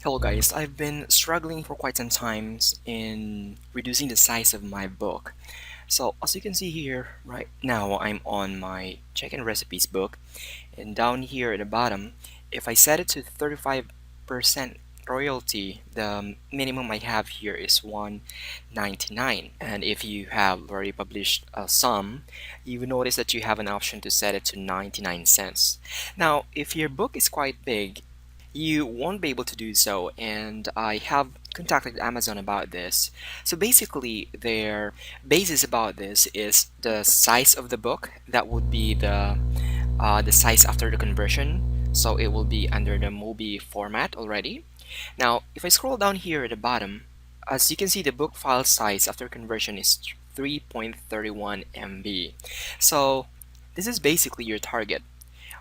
Hello guys, I've been struggling for quite some time in reducing the size of my book. So as you can see here, right now I'm on my chicken recipes book, and down here at the bottom, if I set it to 35% royalty, the minimum I have here is 199. And if you have already published some, you will notice that you have an option to set it to 99 cents. Now, if your book is quite big, you won't be able to do so, and I have contacted Amazon about this. So basically their basis about this is the size of the book. That would be the size after the conversion, so it will be under the MOBI format already. Now if I scroll down here at the bottom, as you can see, the book file size after conversion is 3.31 MB. So this is basically your target.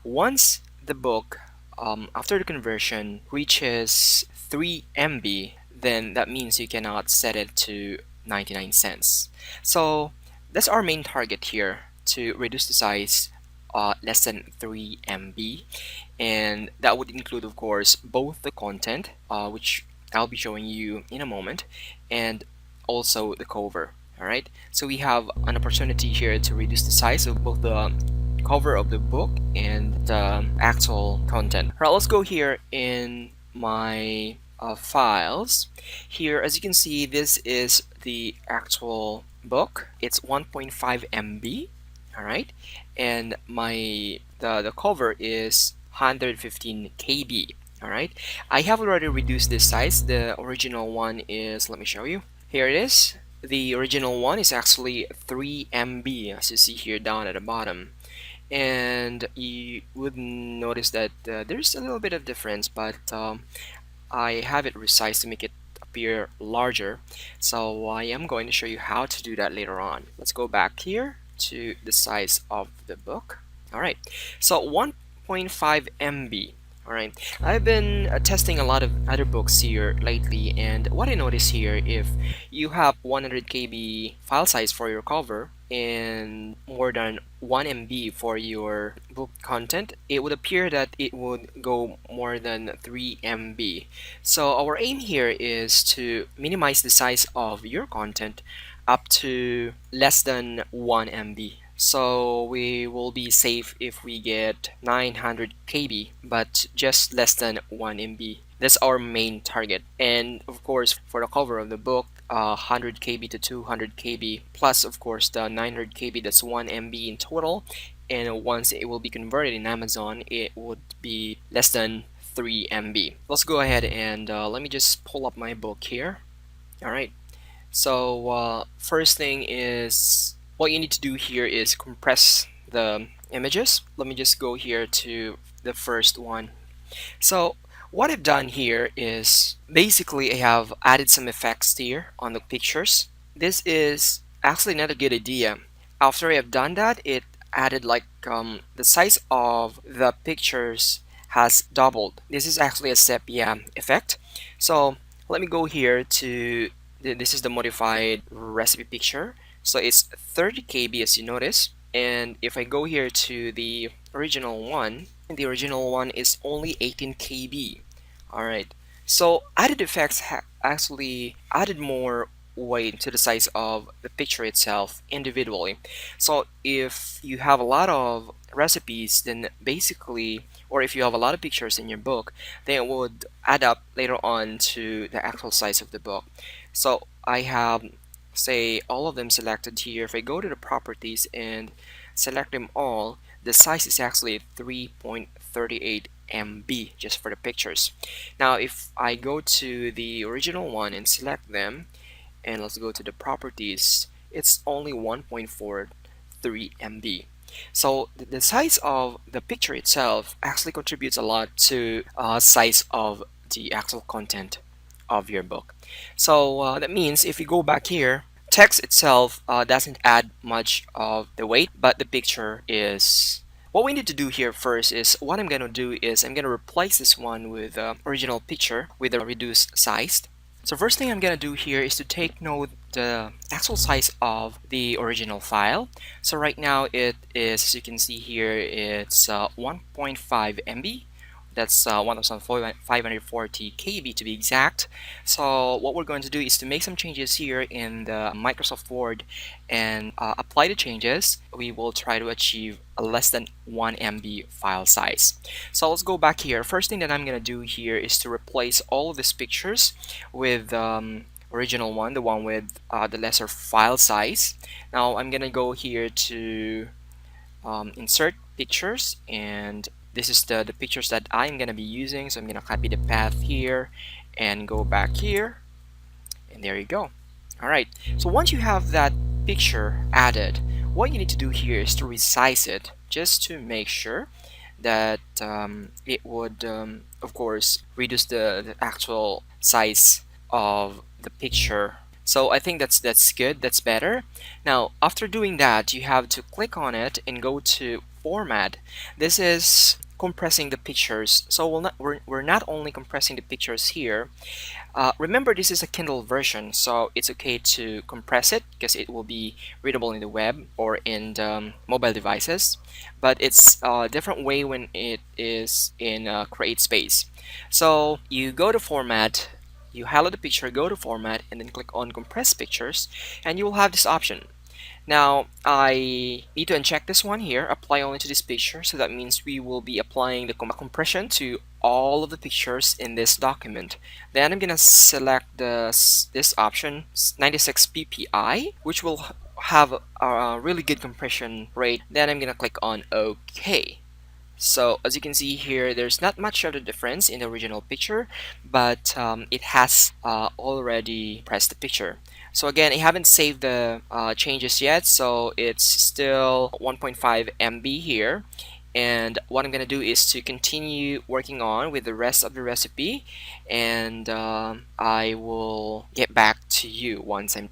Once the book, after the conversion, reaches 3 MB, then that means you cannot set it to 99 cents. So that's our main target here, to reduce the size less than 3 MB, and that would include, of course, both the content, which I'll be showing you in a moment, and also the cover. All right, so we have an opportunity here to reduce the size of both the cover of the book and the actual content. All right, let's go here in my files. Here, as you can see, this is the actual book. It's 1.5 MB. All right, and the cover is 115 KB. All right, I have already reduced this size. The original one is, let me show you. Here it is. The original one is actually 3 MB, as you see here down at the bottom, and you would notice that there's a little bit of difference, but I have it resized to make it appear larger. So I am going to show you how to do that later on. Let's go back here to the size of the book. All right, so 1.5 MB. All right, I've been testing a lot of other books here lately, and what I notice here, if you have 100 KB file size for your cover and more than 1 MB for your book content, it would appear that it would go more than 3 MB. So our aim here is to minimize the size of your content up to less than 1 MB. So we will be safe if we get 900 KB, but just less than 1 MB. That's our main target. And of course, for the cover of the book, 100 KB to 200 KB, plus of course the 900 KB, that's 1 MB in total. And once it will be converted in Amazon, it would be less than 3 MB. Let's go ahead and let me just pull up my book here. All right. So first thing is, what you need to do here is compress the images. Let me just go here to the first one. So what I've done here is basically I have added some effects here on the pictures. This is actually not a good idea. After I have done that, it added like the size of the pictures has doubled. This is actually a sepia effect. So let me go here to this is the modified recipe picture. So it's 30 KB, as you notice. And if I go here to the original one is only 18 KB. All right. So added effects actually added more weight to the size of the picture itself individually. So if you have a lot of recipes, then basically, or if you have a lot of pictures in your book, then it would add up later on to the actual size of the book. So I have, say, all of them selected here. If I go to the properties and select them all, the size is actually 3.38 MB just for the pictures. Now if I go to the original one and select them, and let's go to the properties, it's only 1.43 MB. So the size of the picture itself actually contributes a lot to size of the actual content of your book. So that means if you go back here, text itself doesn't add much of the weight, but the picture is. What we need to do here first is, what I'm going to do is I'm going to replace this one with the original picture with a reduced size. So first thing I'm going to do here is to take note the actual size of the original file. So right now it is, as you can see here, it's 1.5 MB, That's 1540 KB to be exact. So what we're going to do is to make some changes here in the Microsoft Word and apply the changes. We will try to achieve a less than 1 MB file size. So let's go back here. First thing that I'm going to do here is to replace all of these pictures with original one, the one with the lesser file size. Now I'm going to go here to insert pictures, and this is the pictures that I'm gonna be using. So I'm gonna copy the path here and go back here, and there you go. All right, so once you have that picture added, what you need to do here is to resize it just to make sure that it would of course reduce the actual size of the picture. So I think that's good, that's better. Now after doing that, you have to click on it and go to format. This is compressing the pictures. So we're not only compressing the pictures here. Remember, this is a Kindle version, so it's okay to compress it because it will be readable in the web or in the, mobile devices. But it's a different way when it is in Create Space. So you go to Format, you highlight the picture, go to Format, and then click on Compress Pictures, and you will have this option. Now, I need to uncheck this one here, apply only to this picture. So that means we will be applying the compression to all of the pictures in this document. Then I'm gonna select this option, 96 ppi, which will have a really good compression rate. Then I'm gonna click on OK. So as you can see here, there's not much of a difference in the original picture, but it has already pressed the picture. So again, I haven't saved the changes yet, so it's still 1.5 MB here. And what I'm gonna do is to continue working on with the rest of the recipe, and I will get back to you once I'm.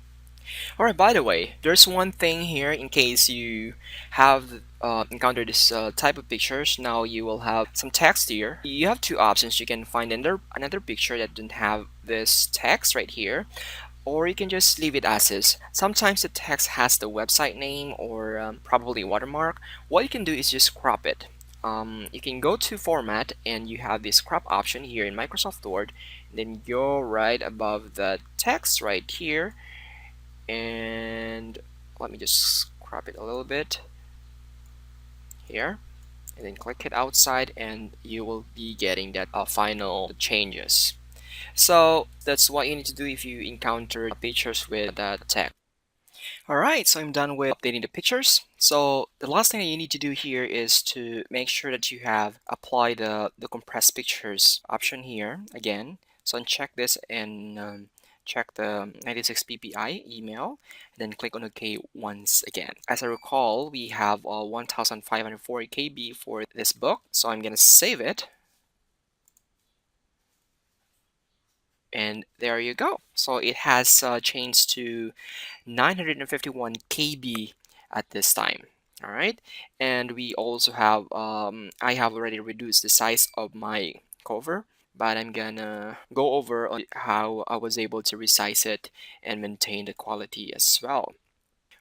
Alright, by the way, there's one thing here in case you have encountered this type of pictures. Now you will have some text here. You have two options. You can find another picture that doesn't have this text right here, or you can just leave it as is. Sometimes the text has the website name or probably watermark. What you can do is just crop it. You can go to Format, and you have this crop option here in Microsoft Word. Then go right above the text right here, and let me just crop it a little bit here, and then click it outside, and you will be getting that final changes. So that's what you need to do if you encounter pictures with that text. Alright, so I'm done with updating the pictures. So the last thing that you need to do here is to make sure that you have applied the compressed pictures option here again. So uncheck this and check the 96 ppi email, and then click on OK once again. As I recall, we have 1540 KB for this book, so I'm gonna save it. And there you go. So it has changed to 951 KB at this time. All right, and we also have I have already reduced the size of my cover, but I'm gonna go over on how I was able to resize it and maintain the quality as well.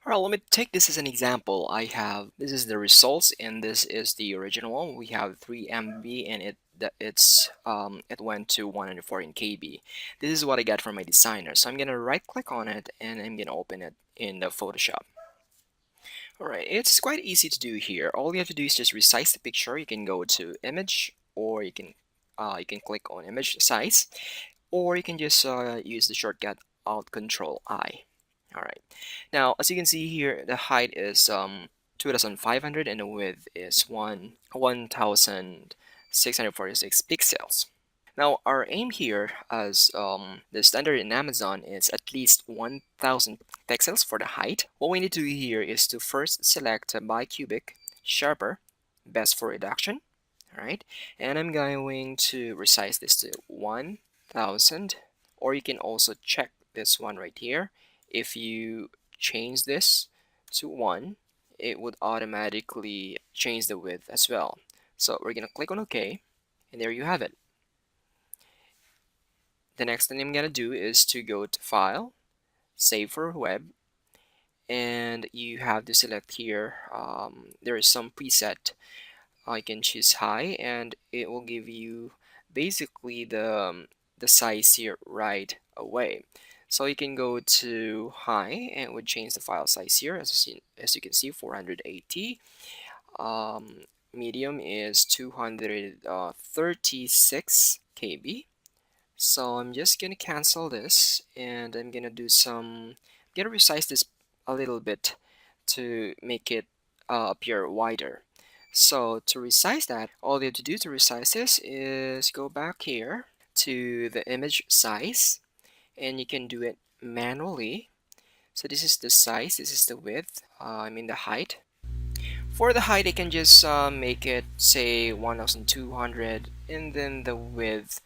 All right, let me take this as an example. I have this is the results, and this is the original one. We have 3 MB, and it went to 114 KB. This is what I got from my designer. So I'm gonna right click on it, and I'm gonna open it in the Photoshop. All right, it's quite easy to do here. All you have to do is just resize the picture. You can go to image, or you can click on image size, or you can just use the shortcut Alt Control I. All right. Now, as you can see here, the height is 2,500 and the width is 1,646 pixels. Now, our aim here, as the standard in Amazon, is at least 1,000 pixels for the height. What we need to do here is to first select bicubic, sharper, best for reduction. All right, and I'm going to resize this to 1,000, or you can also check this one right here. If you change this to 1, it would automatically change the width as well. So we're gonna click on OK, and there you have it. The next thing I'm gonna do is to go to File, Save for Web, and you have to select here. There is some preset I can choose high, and it will give you basically the size here right away. So you can go to high and it would change the file size here as you can see 480. Medium is 236 KB. So I'm just gonna cancel this and I'm gonna do some, gonna resize this a little bit to make it appear wider. So to resize that, all you have to do to resize this is go back here to the image size and you can do it manually. So this is the size, this is the width, I mean the height. For the height, I can just make it say 1200, and then the width,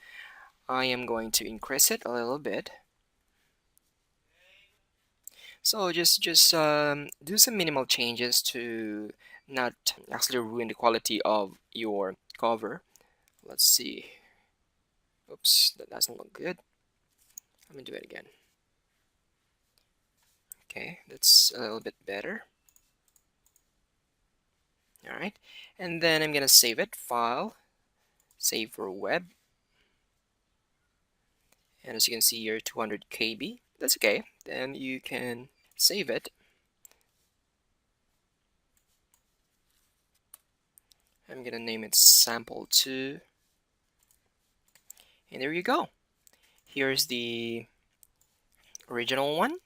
I am going to increase it a little bit. So just do some minimal changes to not actually ruin the quality of your cover. Let's see. Oops, that doesn't look good. Let me do it again. Okay, that's a little bit better. All right, and then I'm gonna save it. File, save for web, and as you can see here, 200 KB. That's okay. Then you can save it. I'm gonna name it sample 2, and there you go. Here's the original one,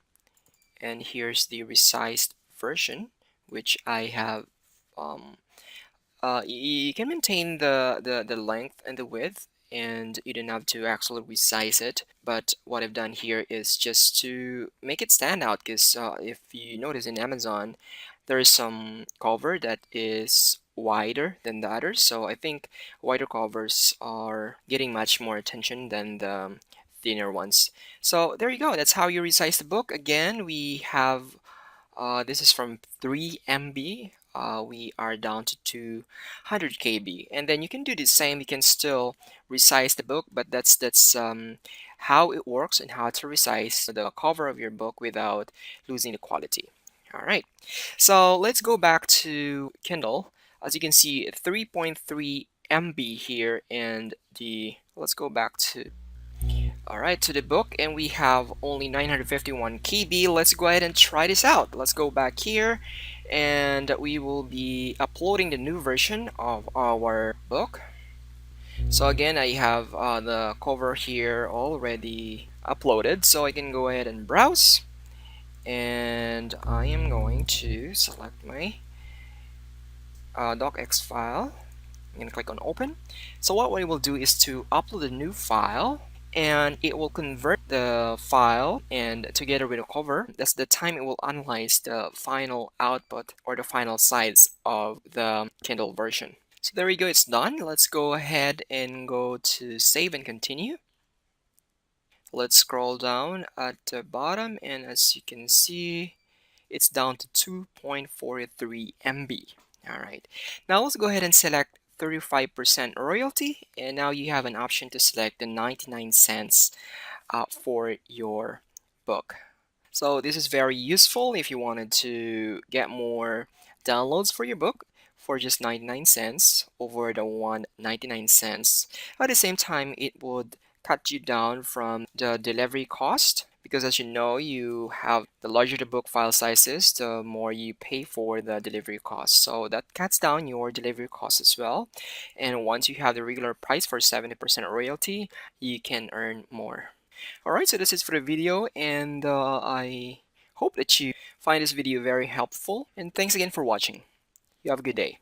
and here's the resized version, which I have. You can maintain the length and the width, and you don't have to actually resize it. But what I've done here is just to make it stand out, because if you notice in Amazon, there is some cover that is wider than the others. So I think wider covers are getting much more attention than the thinner ones. So there you go. That's how you resize the book. Again, we have this is from 3 MB. We are down to 200 KB, and then you can do the same. You can still resize the book, but that's how it works and how to resize the cover of your book without losing the quality. All right, so let's go back to Kindle. As you can see, 3.3 MB here, and the let's go back to Alright, to the book, and we have only 951 KB. Let's go ahead and try this out. Let's go back here, and we will be uploading the new version of our book. So again, I have the cover here already uploaded, so I can go ahead and browse, and I am going to select my docx file. I'm going to click on open. So what we will do is to upload a new file, and it will convert the file, and together with the cover, that's the time it will analyze the final output or the final size of the Kindle version. So there we go, it's done. Let's go ahead and go to save and continue. Let's scroll down at the bottom, and as you can see, it's down to 2.43 MB. All right, now let's go ahead and select 35% royalty, and now you have an option to select the 99 cents for your book. So this is very useful if you wanted to get more downloads for your book for just 99 cents over the 199 cents. At the same time, it would cut you down from the delivery cost, because as you know, you have the larger the book file size is, the more you pay for the delivery cost. So that cuts down your delivery cost as well. And once you have the regular price for 70% royalty, you can earn more. Alright, so this is for the video, and I hope that you find this video very helpful, and thanks again for watching. You have a good day.